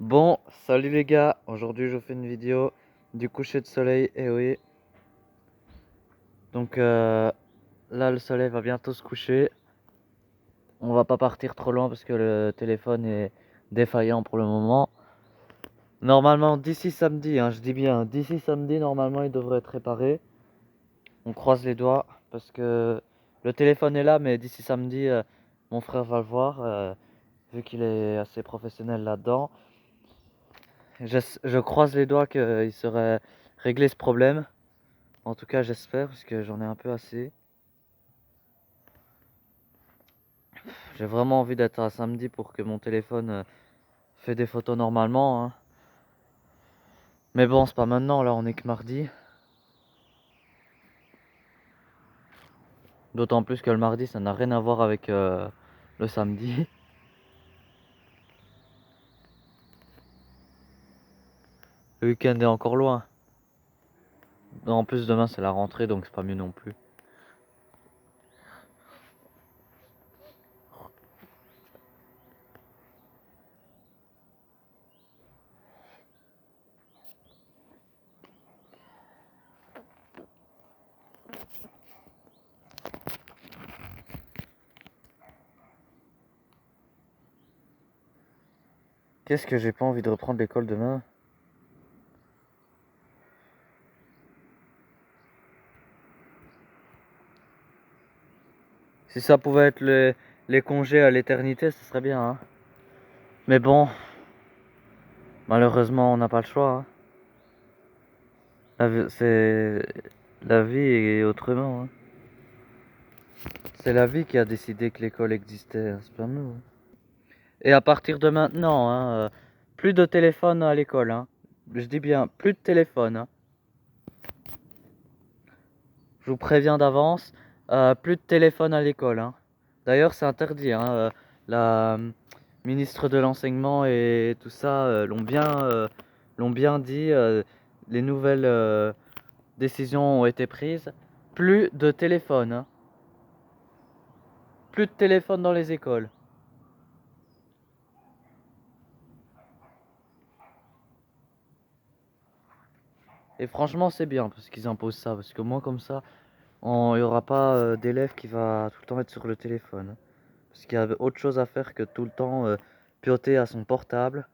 Bon, salut les gars, aujourd'hui je vous fais une vidéo du coucher de soleil, et oui. Donc là le soleil va bientôt se coucher. On va pas partir trop loin parce que le téléphone est défaillant pour le moment. Normalement d'ici samedi, je dis bien d'ici samedi, normalement il devrait être réparé. On croise les doigts parce que le téléphone est là, mais d'ici samedi mon frère va le voir vu qu'il est assez professionnel là-dedans. Je croise les doigts qu'il serait réglé ce problème. En tout cas, j'espère, parce que j'en ai un peu assez. J'ai vraiment envie d'être à samedi pour que mon téléphone fait des photos normalement, hein. Mais bon, c'est pas maintenant, là on est que mardi. D'autant plus que le mardi, ça n'a rien à voir avec le samedi. Le week-end est encore loin. En plus, demain c'est la rentrée, donc c'est pas mieux non plus. Qu'est-ce que j'ai pas envie de reprendre l'école demain? Si ça pouvait être les congés à l'éternité, ce serait bien, hein. Mais bon, malheureusement, on n'a pas le choix, hein. La vie est autrement, hein. C'est la vie qui a décidé que l'école existait, hein, c'est pas nous, hein. Et à partir de maintenant, plus de téléphone à l'école, hein. Je dis bien, plus de téléphone, hein. Je vous préviens d'avance, plus de téléphone à l'école, hein. D'ailleurs, c'est interdit, hein. La ministre de l'enseignement et tout ça l'ont bien dit. Les nouvelles décisions ont été prises. Plus de téléphone, hein. Plus de téléphone dans les écoles. Et franchement, c'est bien parce qu'ils imposent ça. Parce que moi, comme ça, il n'y aura pas d'élève qui va tout le temps être sur le téléphone, hein. Parce qu'il y a autre chose à faire que tout le temps pioter à son portable.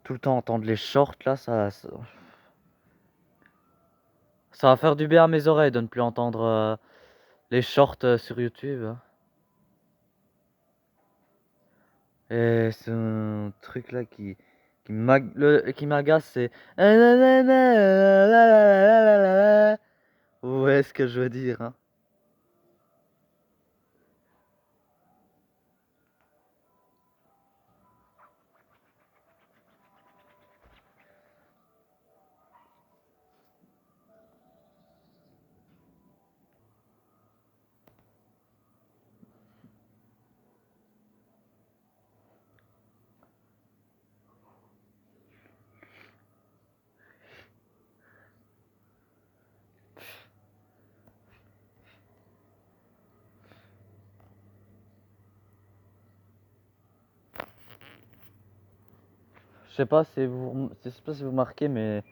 Tout le temps entendre les shorts, là, ça va faire du bien à mes oreilles de ne plus entendre les shorts sur YouTube, hein. Et ce truc là qui m'agace, c'est ouais, ce que je veux dire, hein. Je sais pas si vous marquez, mais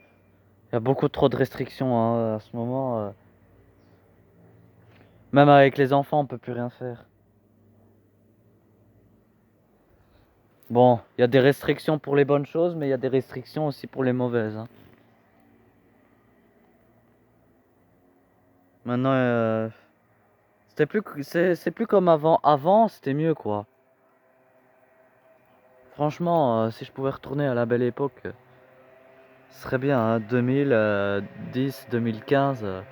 il y a beaucoup trop de restrictions, hein, à ce moment. Même avec les enfants, on peut plus rien faire. Bon, il y a des restrictions pour les bonnes choses, mais il y a des restrictions aussi pour les mauvaises, hein. Maintenant, c'est plus comme avant. Avant, c'était mieux, quoi. Franchement, si je pouvais retourner à la belle époque, ce serait bien, hein, 2010, 2015.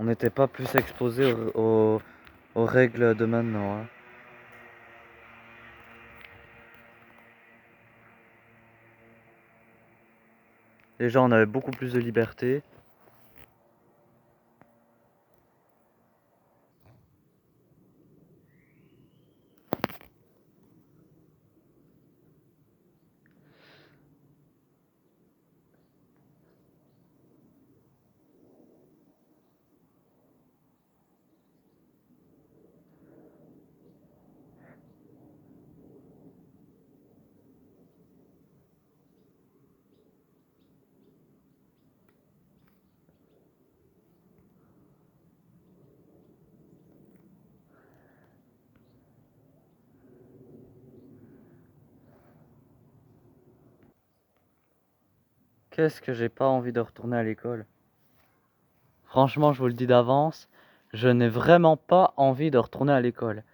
On n'était pas plus exposé aux règles de maintenant, hein. Déjà, on avait beaucoup plus de liberté. Qu'est-ce que j'ai pas envie de retourner à l'école? Franchement, je vous le dis d'avance, je n'ai vraiment pas envie de retourner à l'école.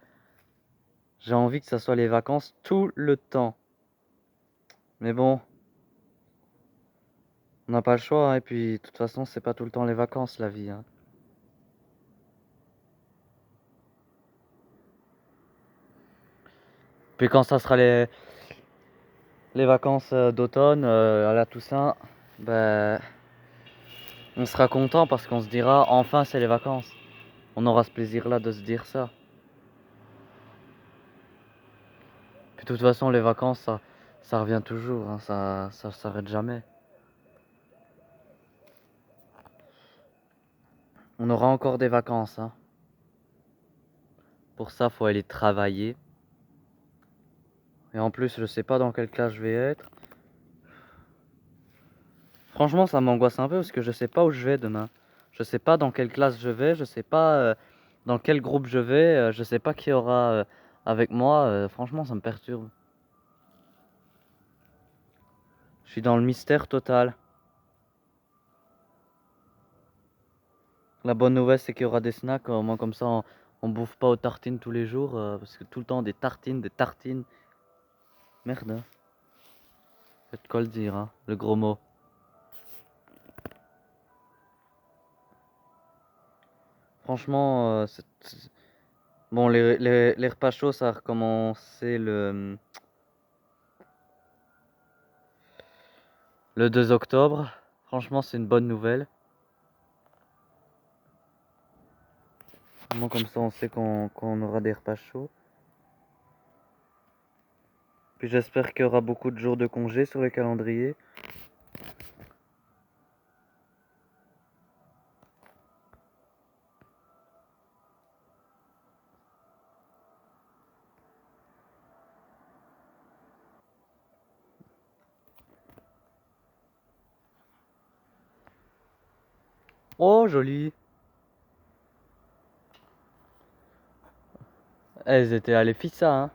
J'ai envie que ça soit les vacances tout le temps. Mais bon, on n'a pas le choix, hein, et puis de toute façon, c'est pas tout le temps les vacances, la vie, hein. Puis quand ça sera les vacances d'automne, à la Toussaint, ben, on sera content parce qu'on se dira enfin c'est les vacances. On aura ce plaisir-là de se dire ça. Puis de toute façon, les vacances, ça revient toujours, hein, ça s'arrête jamais. On aura encore des vacances, hein. Pour ça, faut aller travailler. Et en plus, je sais pas dans quelle classe je vais être. Franchement, ça m'angoisse un peu parce que je sais pas où je vais demain. Je sais pas dans quelle classe je vais, je sais pas dans quel groupe je vais, je sais pas qui aura avec moi. Franchement, ça me perturbe. Je suis dans le mystère total. La bonne nouvelle, c'est qu'il y aura des snacks. Au moins, comme ça, on bouffe pas aux tartines tous les jours. Parce que tout le temps, des tartines, des tartines. Merde, hein. Faites quoi le dire, hein, le gros mot. Franchement, bon, les repas chauds, ça a recommencé le 2 octobre. Franchement, c'est une bonne nouvelle. Moi, comme ça, on sait qu'on aura des repas chauds. Puis j'espère qu'il y aura beaucoup de jours de congé sur le calendrier. Oh, joli. Elles étaient à l'EFISA, hein.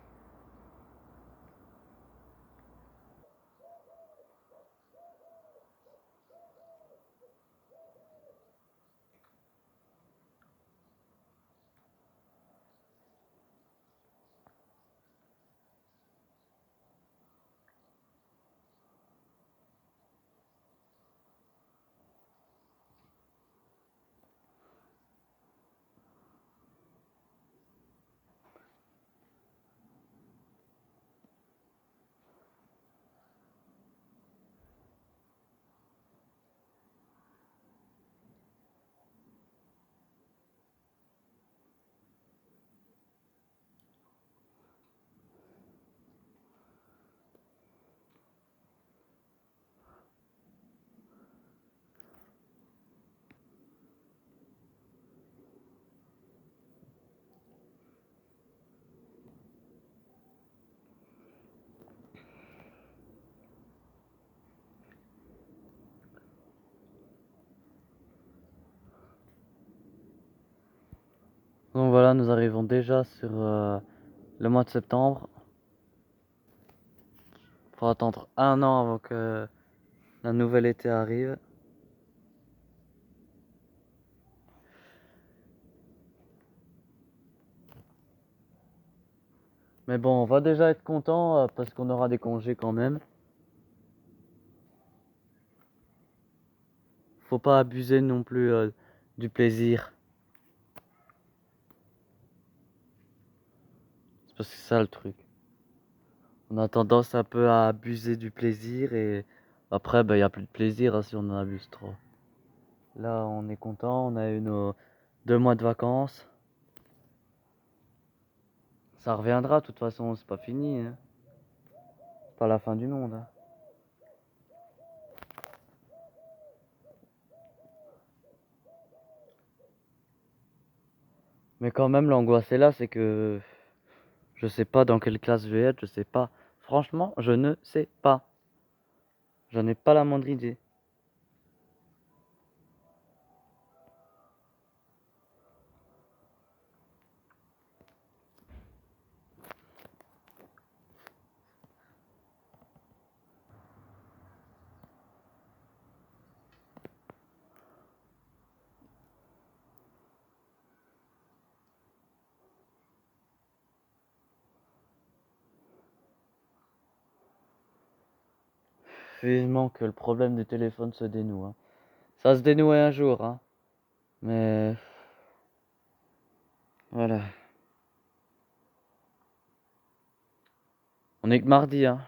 Donc voilà, nous arrivons déjà sur le mois de septembre. Faut attendre un an avant que la nouvelle été arrive. Mais bon, on va déjà être content parce qu'on aura des congés quand même. Faut pas abuser non plus du plaisir. C'est parce que c'est ça le truc. On a tendance un peu à abuser du plaisir et après, il n'y a plus de plaisir hein, si on en abuse trop. Là, on est content, on a eu nos 2 mois de vacances. Ça reviendra, de toute façon, c'est pas fini, hein. C'est pas la fin du monde, hein. Mais quand même, l'angoisse est là, c'est que je sais pas dans quelle classe je vais être, je sais pas. Franchement, je ne sais pas. J'en ai pas la moindre idée. vivement que le problème du téléphone se dénoue, hein. Ça va se dénouer un jour, hein. Mais voilà. On est que mardi, hein.